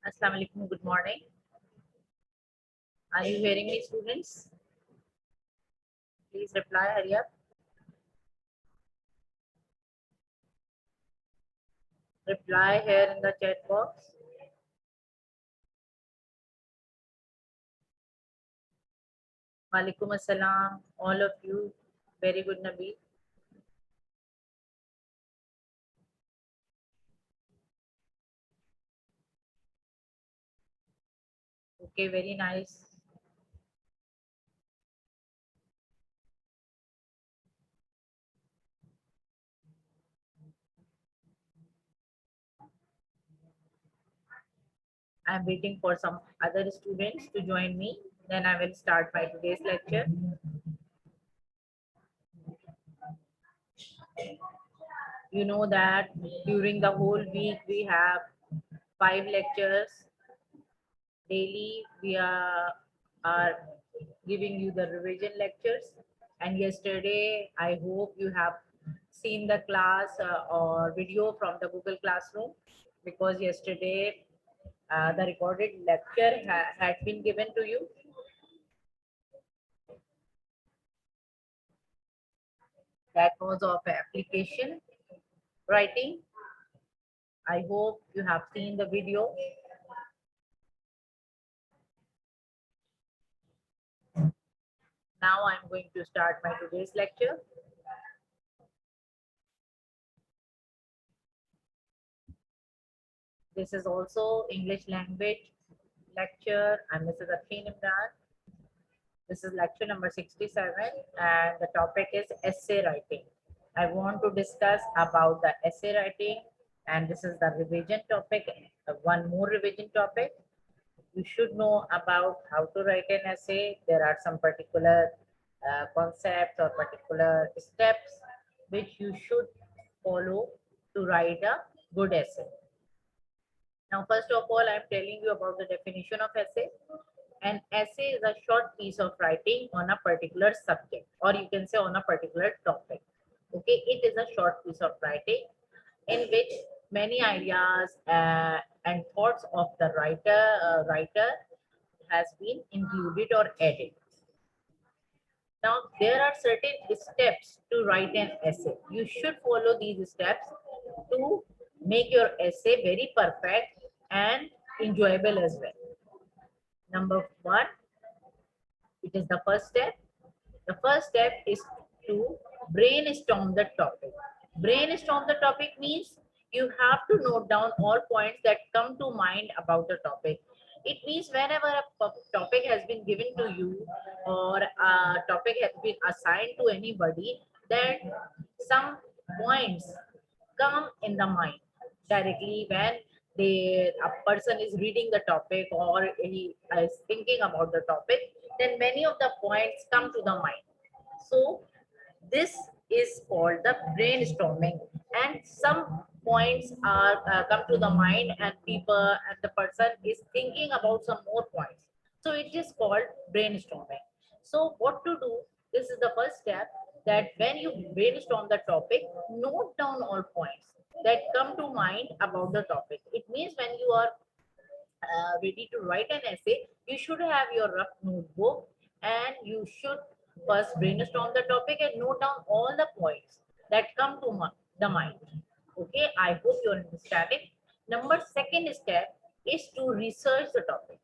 Assalamu alaikum. Good morning. Are you hearing me, students? Please reply. Hurry up. Reply here in the chat box. Walaikum assalam. All of you. Very good, Nabi. Okay, very nice. I'm waiting for some other students to join me. Then I will start my today's lecture. You know that during the whole week we have 5 lectures. Daily we are giving you the revision lectures. And yesterday, I hope you have seen the class or video from the Google Classroom, because yesterday the recorded lecture had been given to you. That was of application writing. I hope you have seen the video. Now I'm going to start my today's lecture. This is also English language lecture. I'm Mrs. Afshin Imran. This is lecture number 67 and the topic is essay writing. I want to discuss about the essay writing, and this is the revision topic, one more revision topic. You should know about how to write an essay. There are some particular concepts or particular steps which you should follow to write a good essay. Now, first of all, I'm telling you about the definition of essay. An essay is a short piece of writing on a particular subject, or you can say on a particular topic. Okay, it is a short piece of writing in which many ideas and thoughts of the writer has been included or added. Now, there are certain steps to write an essay. You should follow these steps to make your essay very perfect and enjoyable as well. Number one, it is the first step. The first step is to brainstorm the topic. Brainstorm the topic means you have to note down all points that come to mind about the topic. It means whenever a topic has been given to you or a topic has been assigned to anybody, then some points come in the mind directly when a person is reading the topic or he is thinking about the topic, then many of the points come to the mind. So this is called the brainstorming, and some points are come to the mind and people and the person is thinking about some more points. So it is called brainstorming. So what to do? This is the first step, that when you brainstorm the topic, note down all points that come to mind about the topic. It means when you are ready to write an essay, you should have your rough notebook and you should first brainstorm the topic and note down all the points that come to the mind. Okay, I hope you understand it. Number second step is to research the topic.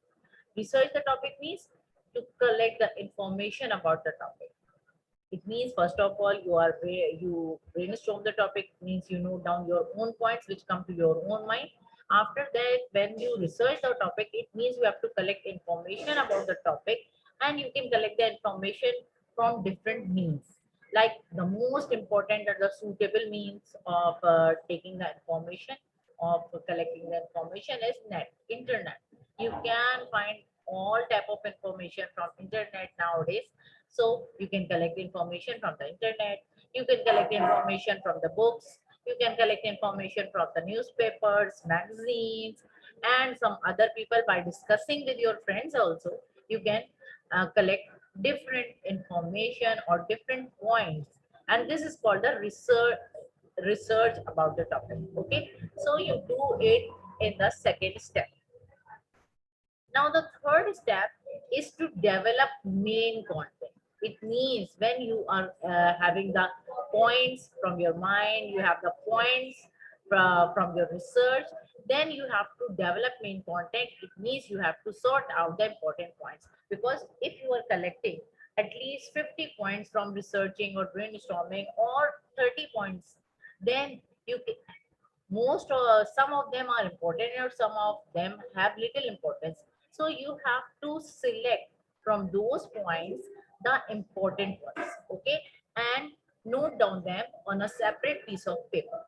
Research the topic means to collect the information about the topic. It means first of all you brainstorm the topic, means you note down your own points which come to your own mind. After that, when you research the topic, it means you have to collect information about the topic, and you can collect the information from different means. Like the most important and the suitable means of taking the information, of collecting the information, is internet. You can find all type of information from internet nowadays. So you can collect information from the internet, you can collect information from the books, you can collect information from the newspapers, magazines, and some other people. By discussing with your friends also, you can collect different information or different points, and this is called the research about the topic. Okay, so you do it in the second step. Now, the third step is to develop main content. It means when you are having the points from your mind, you have the points from your research, then you have to develop main content. It means you have to sort out the important points. Because if you are collecting at least 50 points from researching or brainstorming or 30 points, then you most some of them are important or some of them have little importance, so you have to select from those points the important ones, okay, and note down them on a separate piece of paper.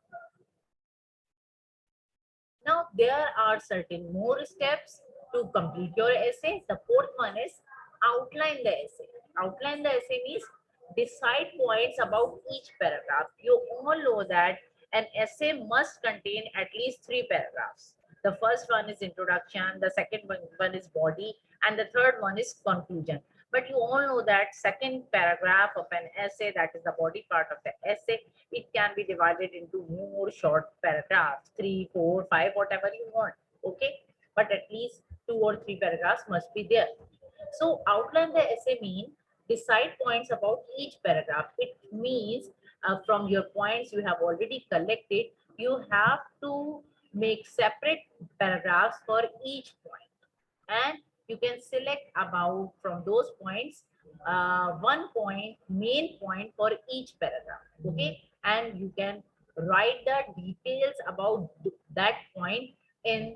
Now there are certain more steps to complete your essay. The fourth one is outline the essay. Outline the essay means decide points about each paragraph. You all know that an essay must contain at least 3 paragraphs. The first one is introduction, the second one is body, and the third one is conclusion. But you all know that second paragraph of an essay, that is the body part of the essay, it can be divided into more short paragraphs, 3, 4, 5, whatever you want, okay, but at least 2 or 3 paragraphs must be there. So outline the essay mean decide points about each paragraph. It means from your points you have already collected, you have to make separate paragraphs for each point, and you can select about from those points one point, main point for each paragraph, okay, and you can write the details about that point in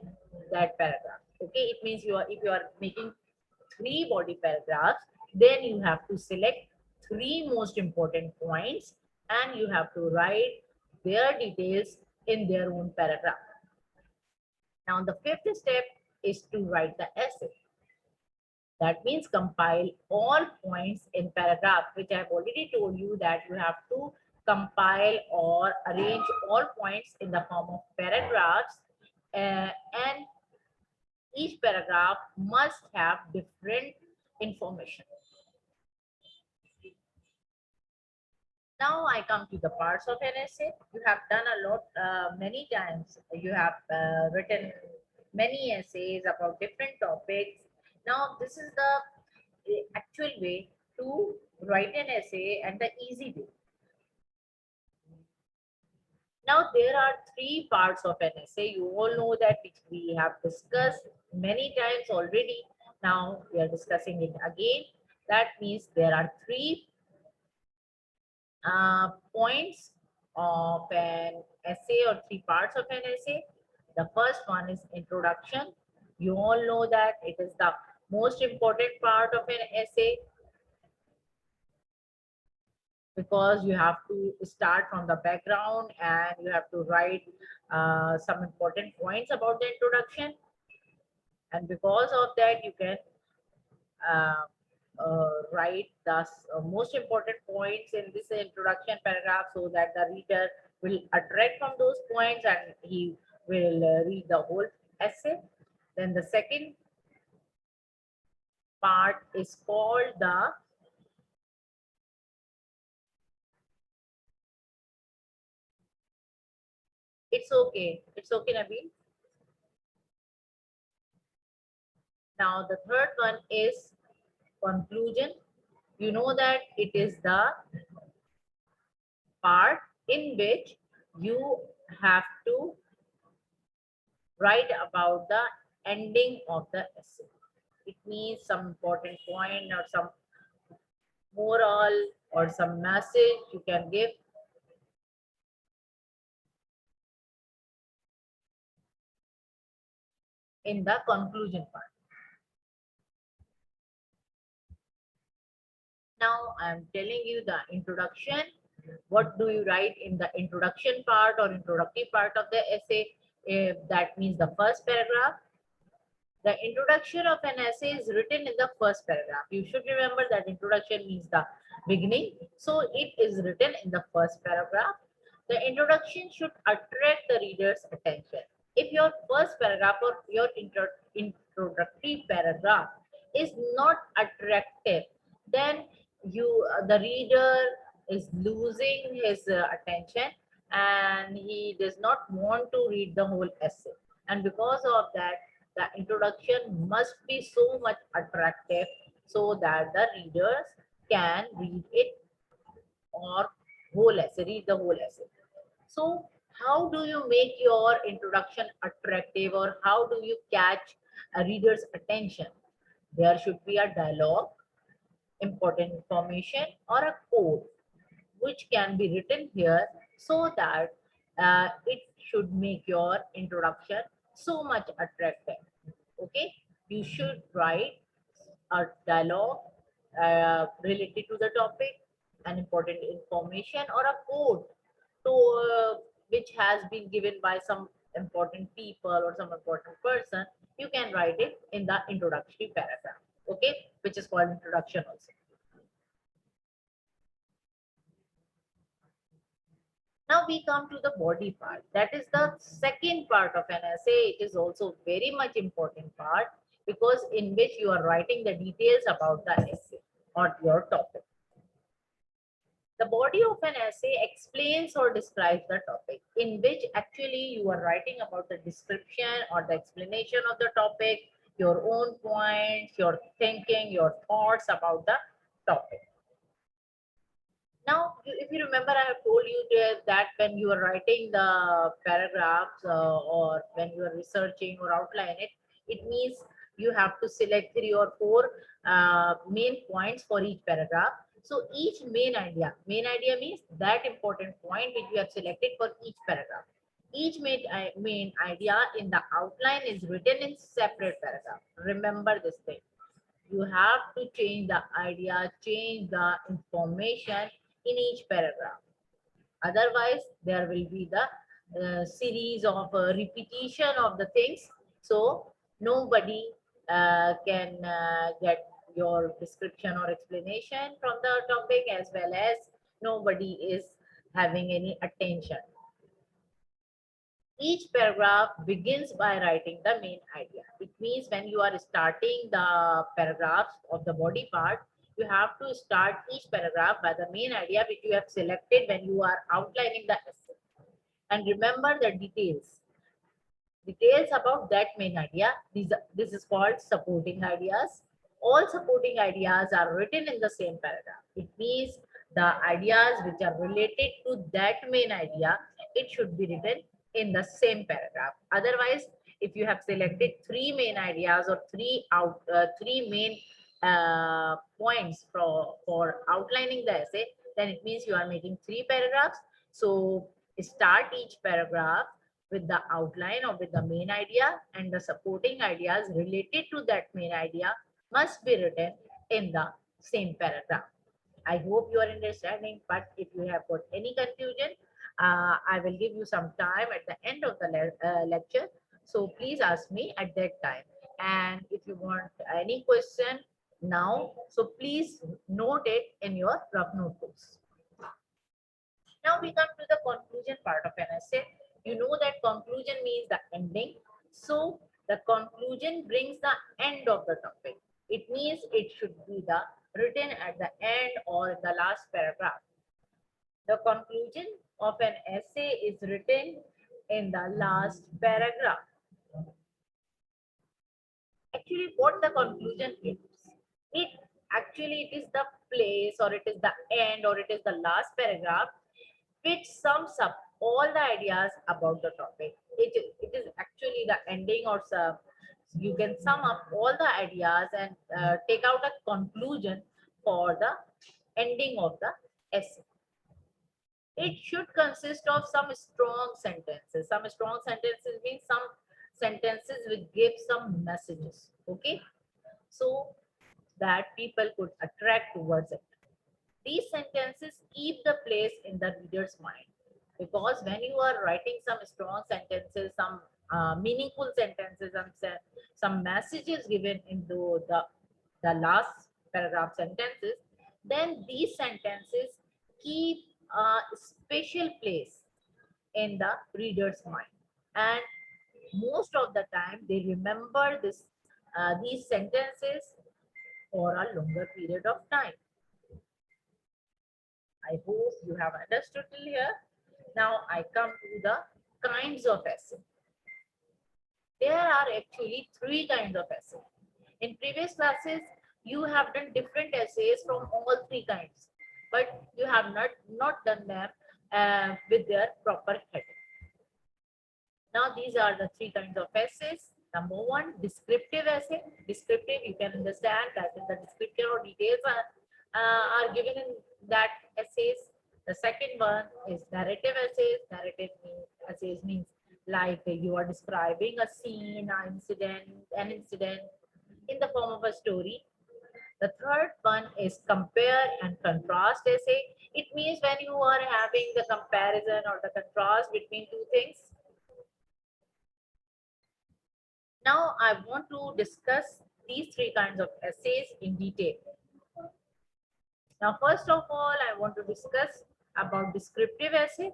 that paragraph, okay. It means you are, if you are making 3 body paragraphs, then you have to select 3 most important points and you have to write their details in their own paragraph. Now the fifth step is to write the essay. That means compile all points in paragraph, which I have already told you that you have to compile or arrange all points in the form of paragraphs, and each paragraph must have different information. Now I come to the parts of an essay. You have done a lot, many times. You have written many essays about different topics. Now this is the actual way to write an essay and the easy way. Now there are 3 parts of an essay. You all know that, which we have discussed many times already. Now we are discussing it again. That means there are 3 points of an essay or 3 parts of an essay. The first one is introduction. You all know that it is the most important part of an essay because you have to start from the background and you have to write some important points about the introduction. And because of that, you can uh, write the most important points in this introduction paragraph so that the reader will attract from those points and he will read the whole essay. Then the second part is called the it's okay, Nabil. Now the third one is conclusion. You know that it is the part in which you have to write about the ending of the essay. It means some important point or some moral or some message you can give in the conclusion part. Now I'm telling you the introduction. What do you write in the introduction part or introductory part of the essay? If that means the first paragraph. The introduction of an essay is written in the first paragraph. You should remember that introduction means the beginning. So it is written in the first paragraph. The introduction should attract the reader's attention. If your first paragraph or your introductory paragraph is not attractive, then the reader is losing his attention and he does not want to read the whole essay. And because of that, the introduction must be so much attractive so that the readers can read it or whole essay, read the whole essay. So how do you make your introduction attractive, or how do you catch a reader's attention? There should be a dialogue, important information, or a code which can be written here so that it should make your introduction so much attractive. Okay, you should write a dialogue related to the topic, an important information, or a code to which has been given by some important people or some important person. You can write it in the introductory paragraph. Okay, which is called introduction also. Now we come to the body part. That is the second part of an essay. It is also very much important part because in which you are writing the details about the essay or your topic. The body of an essay explains or describes the topic, in which actually you are writing about the description or the explanation of the topic, your own points, your thinking, your thoughts about the topic. Now, if you remember, I have told you that when you are writing the paragraphs or when you are researching or outline it, it means you have to select 3 or 4 main points for each paragraph. So each main idea means that important point which you have selected for each paragraph. Each main idea in the outline is written in separate paragraph. Remember this thing. You have to change the idea, change the information in each paragraph. Otherwise, there will be the series of repetition of the things. So nobody can get your description or explanation from the topic, as well as nobody is having any attention. Each paragraph begins by writing the main idea. It means when you are starting the paragraphs of the body part, you have to start each paragraph by the main idea which you have selected when you are outlining the essay. And remember the details. Details about that main idea. This is called supporting ideas. All supporting ideas are written in the same paragraph. It means the ideas which are related to that main idea, it should be written in the same paragraph. Otherwise, if you have selected 3 main ideas or three main points for outlining the essay, then it means you are making 3 paragraphs. So start each paragraph with the outline or with the main idea, and the supporting ideas related to that main idea must be written in the same paragraph. I hope you are understanding, but if you have got any confusion, I will give you some time at the end of the lecture. So please ask me at that time. And if you want any question now, so please note it in your rough notebooks. Now we come to the conclusion part of an essay. You know that conclusion means the ending. So the conclusion brings the end of the topic. It means it should be the written at the end or the last paragraph. The conclusion of an essay is written in the last paragraph. Actually, what the conclusion is? It actually it is the place, or it is the end, or it is the last paragraph which sums up all the ideas about the topic. It is actually the ending, or you can sum up all the ideas and take out a conclusion for the ending of the essay. It should consist of some strong sentences. Some strong sentences means some sentences which give some messages. Okay, so that people could attract towards it. These sentences keep the place in the reader's mind, because when you are writing some strong sentences, some meaningful sentences, and some messages given into the last paragraph sentences, then these sentences keep a special place in the reader's mind, and most of the time they remember these sentences for a longer period of time. I hope you have understood till here. Now I come to the kinds of essay. There are actually three kinds of essays. In previous classes, you have done different essays from all three kinds, but you have not done them with their proper heading. Now, these are the three kinds of essays. Number one, descriptive essay. Descriptive, you can understand that in the description or details are given in that essays. The second one is narrative essays. Essays means like you are describing a scene, an incident in the form of a story. The third one is compare and contrast essay. It means when you are having the comparison or the contrast between two things. Now I want to discuss these three kinds of essays in detail. Now, first of all, I want to discuss about descriptive essay.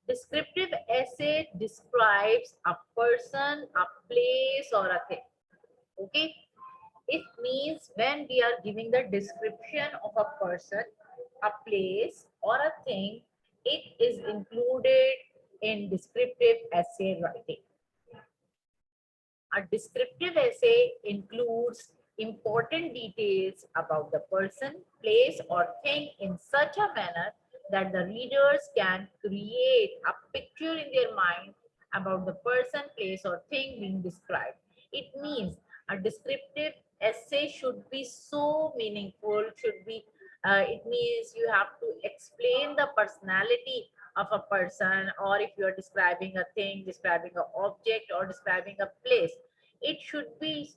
Descriptive essay describes a person, a place, or a thing. Okay? It means when we are giving the description of a person, a place, or a thing, it is included in descriptive essay writing. A descriptive essay includes important details about the person, place, or thing in such a manner that the readers can create a picture in their mind about the person, place, or thing being described. It means a descriptive essay should be so meaningful, it means you have to explain the personality of a person, or if you are describing a thing, describing an object, or describing a place, it should be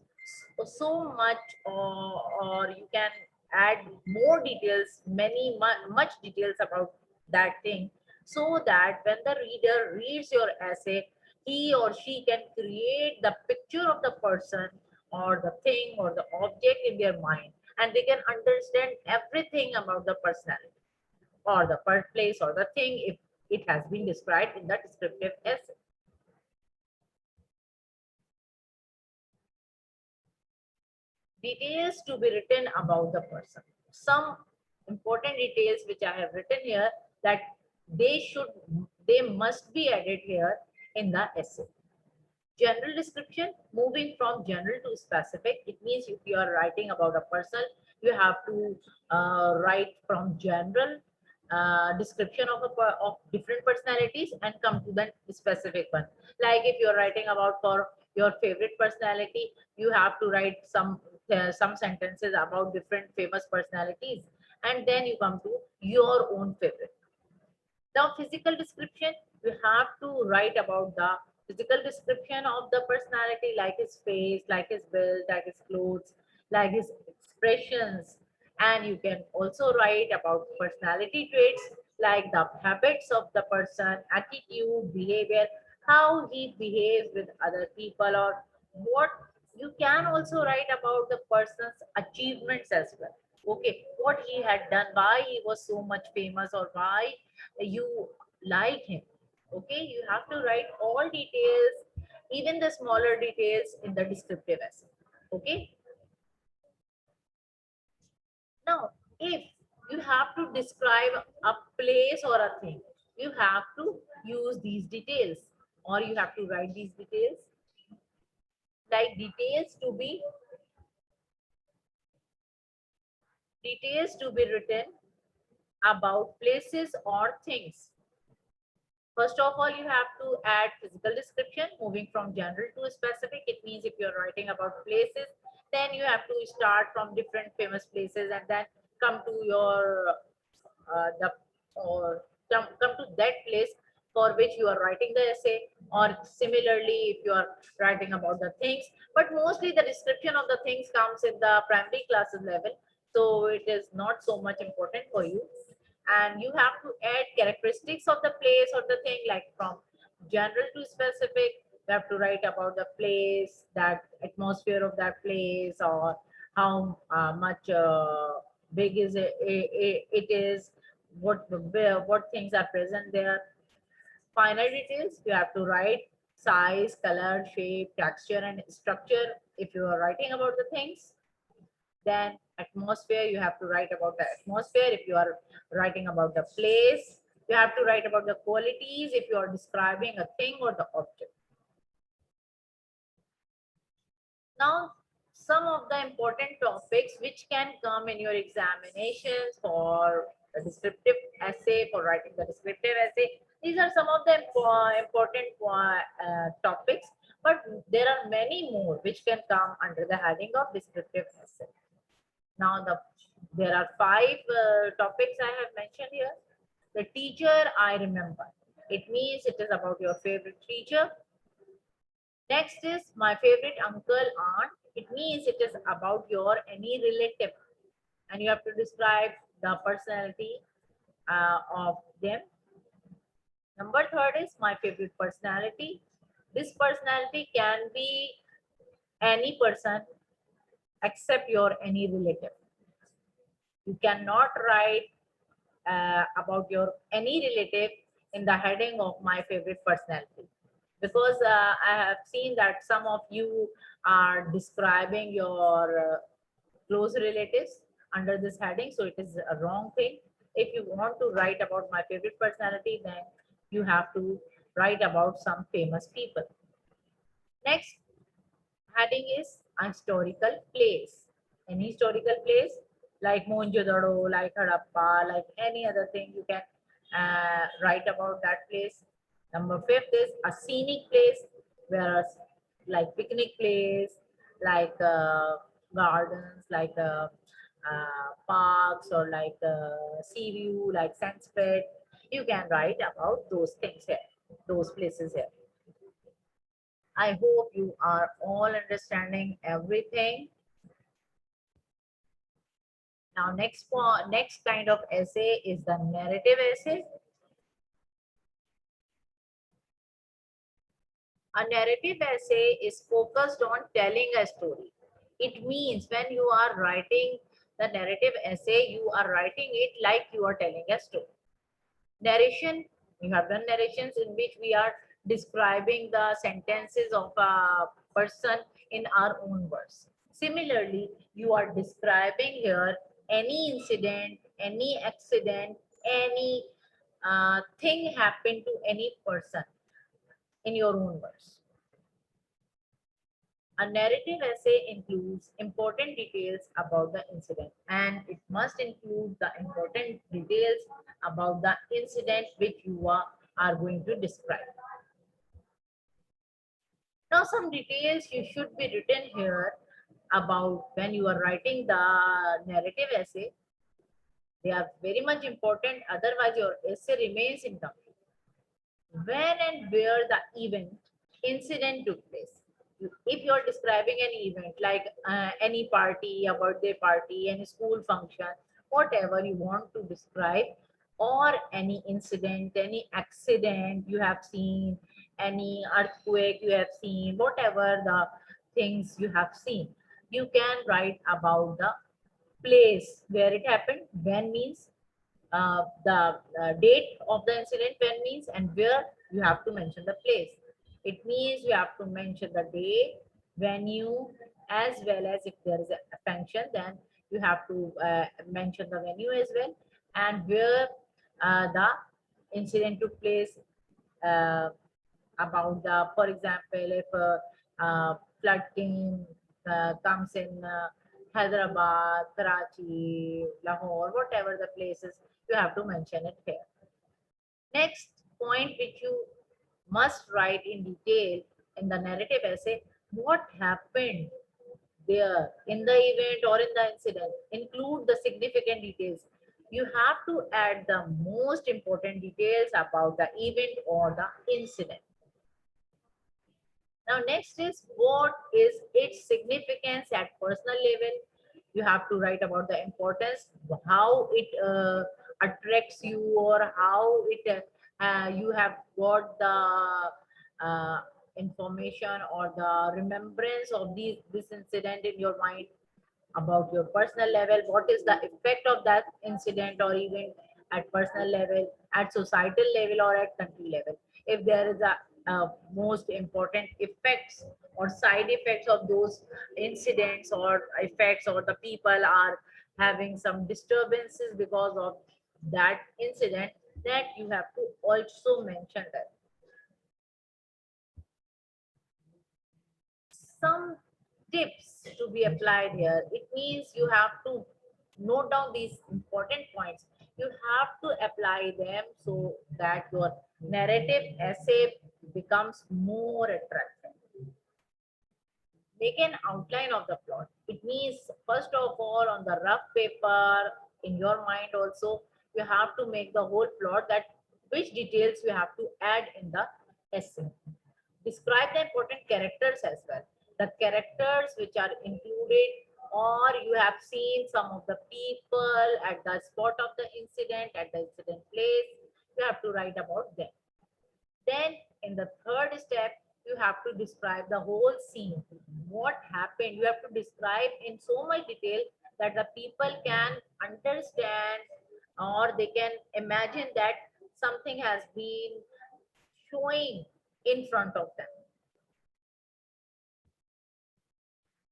so much, or you can add more details, much details about that thing, so that when the reader reads your essay, he or she can create the picture of the person or the thing or the object in their mind, and they can understand everything about the personality or the place or the thing if it has been described in the descriptive essay. Details to be written about the person. Some important details which I have written here, that they must be added here in the essay. General description, moving from general to specific. It means if you are writing about a person, you have to write from general description of different personalities and come to the specific one. Like if you're writing about for your favorite personality, you have to write some sentences about different famous personalities, and then you come to your own favorite. Now, physical description, you have to write about the physical description of the personality, like his face, like his build, like his clothes, like his expressions. And you can also write about personality traits, like the habits of the person, attitude, behavior, how he behaves with other people, or what you can also write about the person's achievements as well. Okay, what he had done, why he was so much famous, or why you like him. Okay, you have to write all details, even the smaller details, in the descriptive essay. Okay, now if you have to describe a place or a thing, you have to use these details, or you have to write these details, like details to be written about places or things. First of all, you have to add physical description, moving from general to specific. It means if you're writing about places, then you have to start from different famous places and then come to your the or come to that place for which you are writing the essay, or similarly if you are writing about the things. But mostly the description of the things comes in the primary classes level, so it is not so much important for you. And you have to add characteristics of the place or the thing, like from general to specific. You have to write about the place, that atmosphere of that place, or how much big is it is, what things are present there. Final details, you have to write size, color, shape, texture, and structure if you are writing about the things. Then atmosphere, you have to write about the atmosphere if you are writing about the place. You have to write about the qualities if you are describing a thing or the object. Now, some of the important topics which can come in your examinations for a descriptive essay, for writing the descriptive essay. These are some of the important topics, but there are many more which can come under the heading of descriptive essay. Now, there are five topics I have mentioned here. The teacher I remember. It means it is about your favorite teacher. Next is my favorite uncle, aunt. It means it is about your any relative, and you have to describe the personality of them. Number third is my favorite personality. This personality can be any person except your any relative. You cannot write about your any relative in the heading of my favorite personality, because I have seen that some of you are describing your close relatives under this heading, so it is a wrong thing. If you want to write about my favorite personality, then you have to write about some famous people. Next heading is a historical place. An historical place like Mohenjo-daro, like Harappa, like any other thing, you can write about that place. Number fifth is a scenic place, whereas like picnic place, like gardens, like parks, or like sea view, like sunset. You can write about those things here, those places here. I hope you are all understanding everything. Now, next kind of essay is the narrative essay. A narrative essay is focused on telling a story. It means when you are writing the narrative essay, you are writing it like you are telling a story. Narration, you have done narrations in which we are describing the sentences of a person in our own words. Similarly, you are describing here any incident, any accident, any thing happened to any person in your own words. A narrative essay includes important details about the incident, and it must include the important details about the incident which you are going to describe. Now, some details you should be written here about when you are writing the narrative essay. They are very much important, otherwise your essay remains incomplete. When and where the event, incident took place. If you're describing an event like any party, a birthday party, any school function, whatever you want to describe, or any incident, any accident you have seen, any earthquake you have seen, whatever the things you have seen, you can write about the place where it happened. When means the date of the incident, when means, and where you have to mention the place. It means you have to mention the date, venue, as well as if there is a function, then you have to mention the venue as well, and where the incident took place. Uh, about the, for example, if flood king comes in Hyderabad, Karachi, Lahore, whatever the places, you have to mention it here. Next point which you must write in detail in the narrative essay, what happened there in the event or in the incident. Include the significant details. You have to add the most important details about the event or the incident. Now, next is what is its significance at personal level. You have to write about the importance, how it attracts you, or how it you have got the uh, information or the remembrance of this incident in your mind. About your personal level, what is the effect of that incident or event at personal level, at societal level, or at country level. If there is a most important effects or side effects of those incidents or effects, or the people are having some disturbances because of that incident, that you have to also mention that. Some tips to be applied here. It means you have to note down these important points. You have to apply them so that your narrative essay becomes more attractive. Make an outline of the plot. It means, first of all, on the rough paper, in your mind also, you have to make the whole plot, that which details you have to add in the essay. Describe the important characters as well. The characters which are included, or you have seen some of the people at the spot of the incident, at the incident place. You have to write about them. Then in the third step, you have to describe the whole scene. What happened? You have to describe in so much detail that the people can understand, or they can imagine that something has been showing in front of them.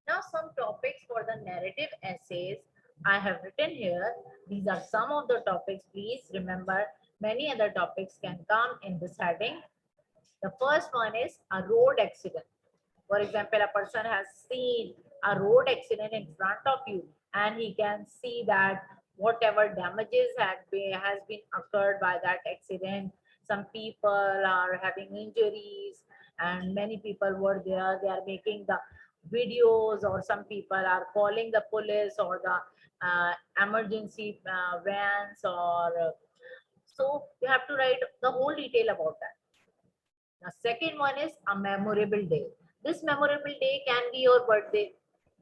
Now, some topics for the narrative essays I have written here. These are some of the topics. Please remember, many other topics can come in this heading. The first one is a road accident. For example, a person has seen a road accident in front of you, and he can see that whatever damages has been occurred by that accident. Some people are having injuries, and many people were there. They are making the videos, or some people are calling the police or the emergency vans, or so you have to write the whole detail about that. The second one is a memorable day. This memorable day can be your birthday,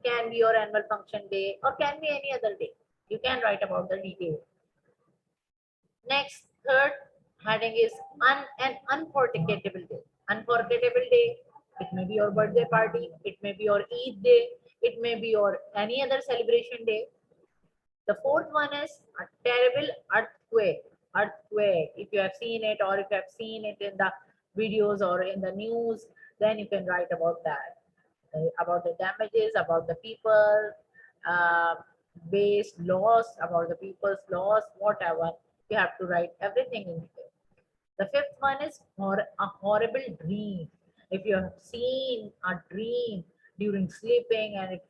can be your annual function day, or can be any other day. You can write about the detail. Next, third heading is an unforgettable day. Unforgettable day, it may be your birthday party, it may be your Eid day, it may be your any other celebration day. The fourth one is a terrible earthquake. Earthquake. If you have seen it, or if you have seen it in the videos or in the news, then you can write about that. About the damages, about the people, uh, based loss, about the people's loss, whatever. You have to write everything in detail. The fifth one is a horrible dream. If you have seen a dream during sleeping, and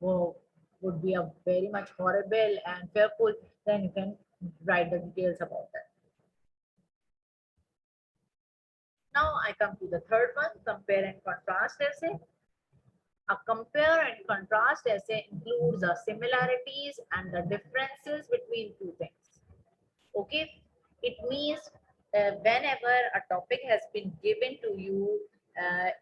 would be a very much horrible and fearful, then you can write the details about that. Now I come to the third one, compare and contrast essay. A compare and contrast essay includes the similarities and the differences between two things. Okay, it means whenever a topic has been given to you,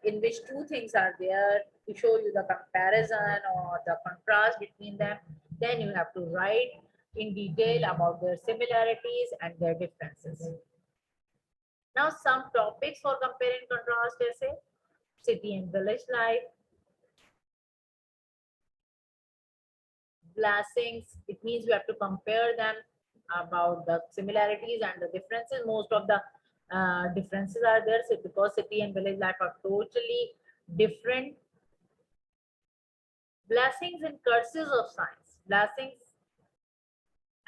in which two things are there, to show you the comparison or the contrast between them, then you have to write in detail about their similarities and their differences. Now, some topics for compare and contrast essay: city and village life, blessings. It means you have to compare them about the similarities and the differences. Most of the differences are there, so because city and village life are totally different. Blessings and curses of science. Blessings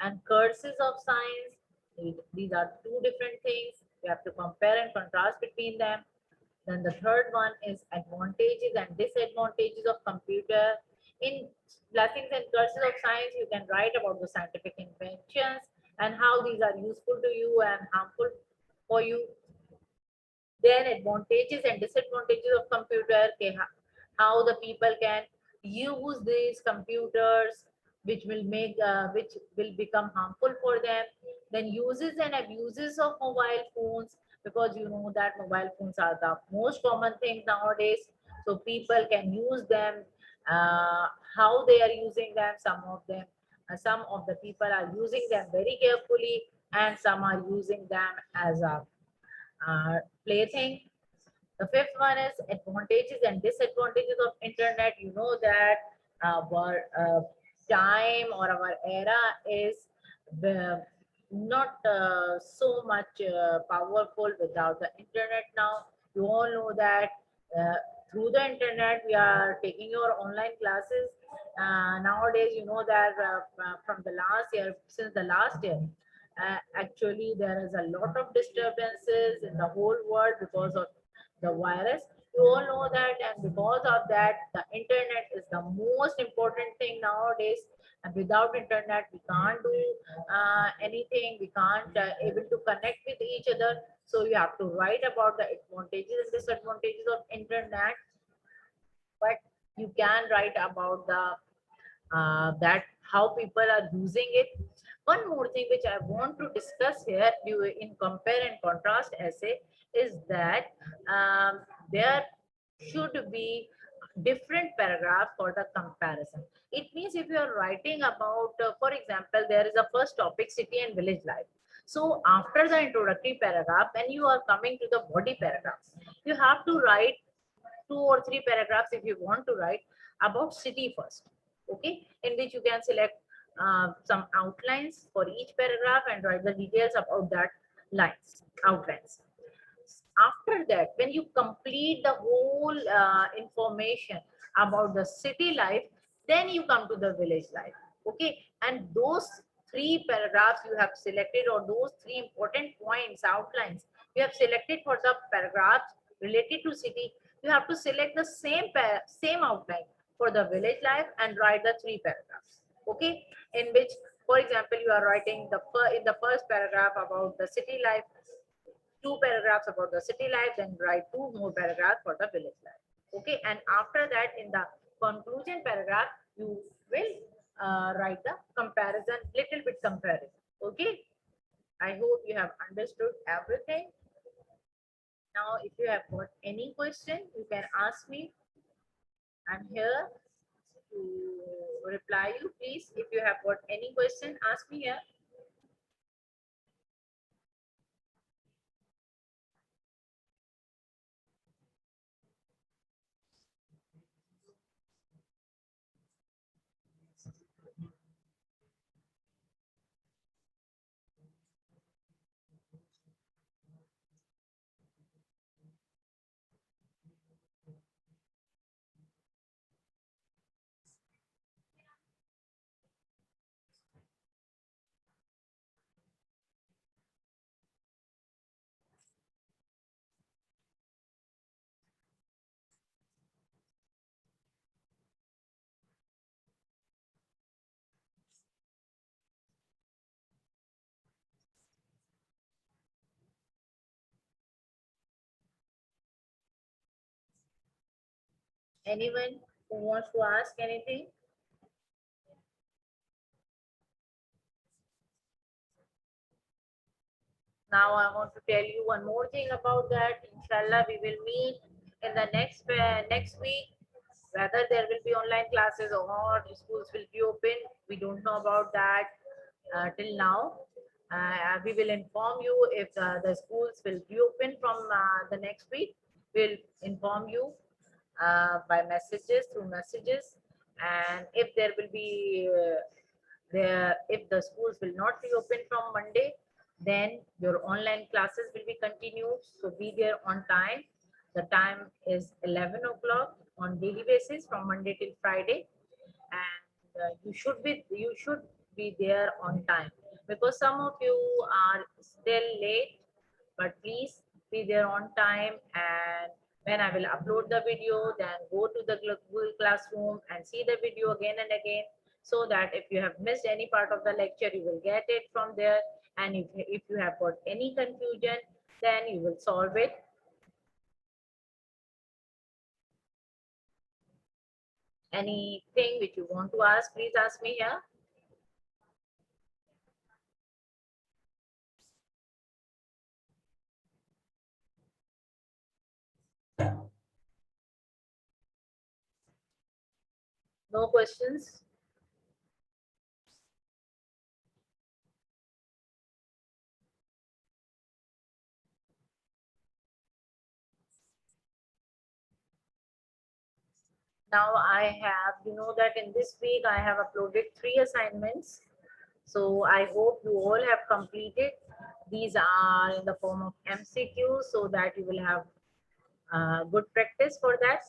and curses of science. These are two different things. You have to compare and contrast between them. Then the third one is advantages and disadvantages of computer. In blessings and curses of science, you can write about the scientific inventions and how these are useful to you and harmful for you. Then advantages and disadvantages of computer, how the people can use these computers, which will become harmful for them. Then uses and abuses of mobile phones, because you know that mobile phones are the most common thing nowadays. So people can use them, how they are using them. Some of the people are using them very carefully, and some are using them as a plaything. The fifth one is advantages and disadvantages of internet. You know that our time or our era is not so much powerful without the internet now. You all know that through the internet we are taking your online classes. Nowadays, you know that from the last year, since the last year, actually there is a lot of disturbances in the whole world because of the virus. You all know that, and because of that, the internet is the most important thing nowadays. And without internet, we can't do anything. We can't able to connect with each other. So you have to write about the advantages and disadvantages of internet, but you can write about the that how people are using it. One more thing which I want to discuss here in compare and contrast essay is that there should be different paragraph for the comparison. It means if you are writing about, for example, there is a first topic, city and village life. So after the introductory paragraph, when you are coming to the body paragraph, you have to write 2 or 3 paragraphs if you want to write about city first, okay, in which you can select some outlines for each paragraph and write the details about that lines, outlines. After that, when you complete the whole information about the city life, then you come to the village life, okay. And those 3 paragraphs you have selected, or those 3 important points, outlines you have selected for the paragraphs related to city, you have to select the same outline for the village life and write the 3 paragraphs, okay. In which, for example, you are writing in the first paragraph about the city life, 2 paragraphs about the city life, then write 2 more paragraphs for the village life, okay. And after that, in the conclusion paragraph, you will write the comparison, little bit comparison, okay. I hope you have understood everything. Now if you have got any question, you can ask me. I'm here to reply you. Please, if you have got any question, ask me here. Anyone who wants to ask anything? Now I want to tell you one more thing about that. Inshallah, we will meet in the next week. Whether there will be online classes or schools will be open, we don't know about that till now. We will inform you if the schools will be open from the next week. We'll inform you by messages, through messages. And if there will be if the schools will not be open from Monday, then your online classes will be continued. So be there on time. The time is 11 o'clock on daily basis from Monday till Friday, and you should be there on time, because some of you are still late. But please be there on time, and when I will upload the video, then go to the Google Classroom and see the video again and again, so that if you have missed any part of the lecture, you will get it from there. And if you have got any confusion, then you will solve it. Anything which you want to ask, please ask me here. No questions? Now I have, you know that in this week I have uploaded 3 assignments. So I hope you all have completed. These are in the form of MCQs, so that you will have good practice for that.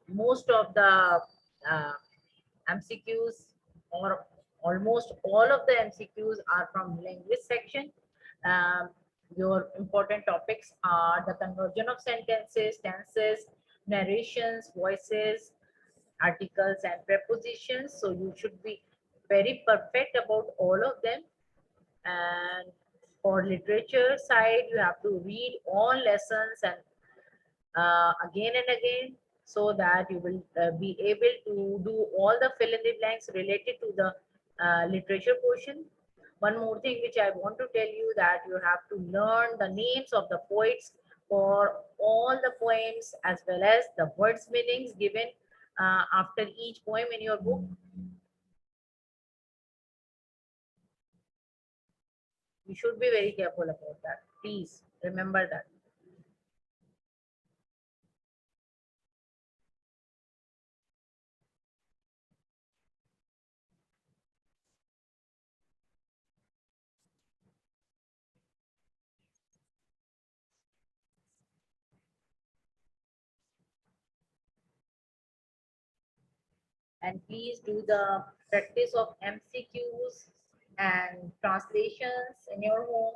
Most of the uh, MCQs, or almost all of the MCQs, are from language section. Um, Your important topics are the conversion of sentences, tenses, narrations, voices, articles, and prepositions. So you should be very perfect about all of them. And for literature side, you have to read all lessons and again and again, so that you will be able to do all the fill in the blanks related to the literature portion. One more thing which I want to tell you, that you have to learn the names of the poets for all the poems, as well as the words meanings given after each poem in your book. You should be very careful about that. Please remember that. And please do the practice of MCQs and translations in your home.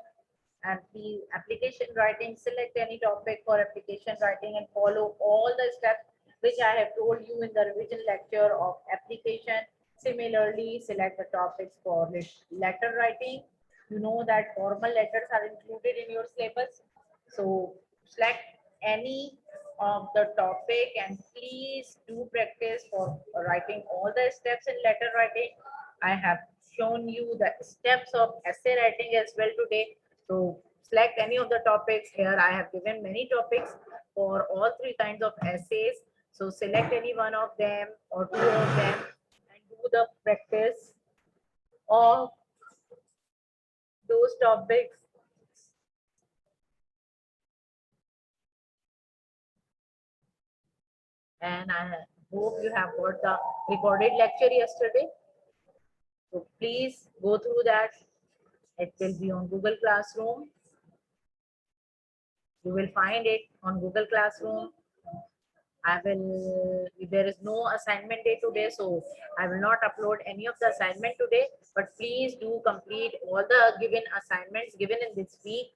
And please, application writing, select any topic for application writing and follow all the steps which I have told you in the revision lecture of application. Similarly, select the topics for letter writing. You know that formal letters are included in your syllabus. So select any of the topic and please do practice for writing all the steps in letter writing. I have shown you the steps of essay writing as well today. So select any of the topics here. I have given many topics for all three kinds of essays. So select any one of them or two of them and do the practice of those topics. And I hope you have got the recorded lecture yesterday. So please go through that. It will be on Google Classroom. You will find it on Google Classroom. There is no assignment day today, so I will not upload any of the assignment today, but please do complete all the given assignments given in this week.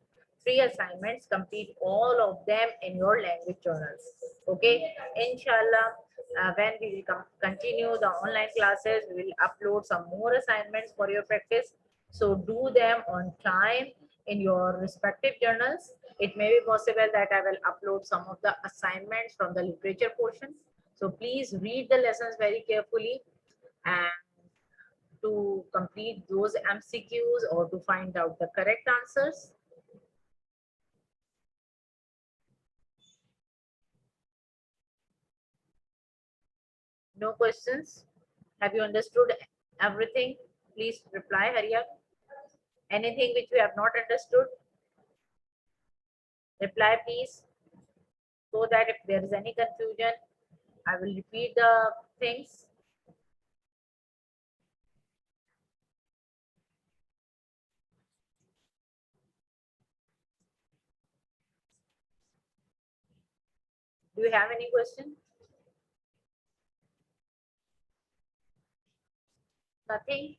3 assignments, complete all of them in your language journals. Okay, inshallah, when we will continue the online classes, we will upload some more assignments for your practice. So do them on time in your respective journals. It may be possible that I will upload some of the assignments from the literature portion. So please read the lessons very carefully and to complete those MCQs or to find out the correct answers. No questions? Have you understood everything? Please reply, hurry up. Anything which we have not understood? Reply, please, so that if there is any confusion, I will repeat the things. Do you have any question? Nothing?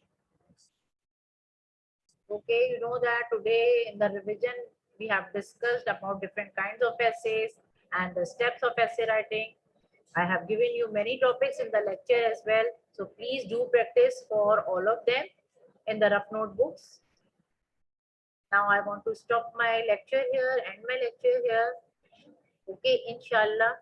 Okay, you know that today in the revision, we have discussed about different kinds of essays and the steps of essay writing. I have given you many topics in the lecture as well. So please do practice for all of them in the rough notebooks. Now I want to stop my lecture here, end my lecture here. Okay, inshallah.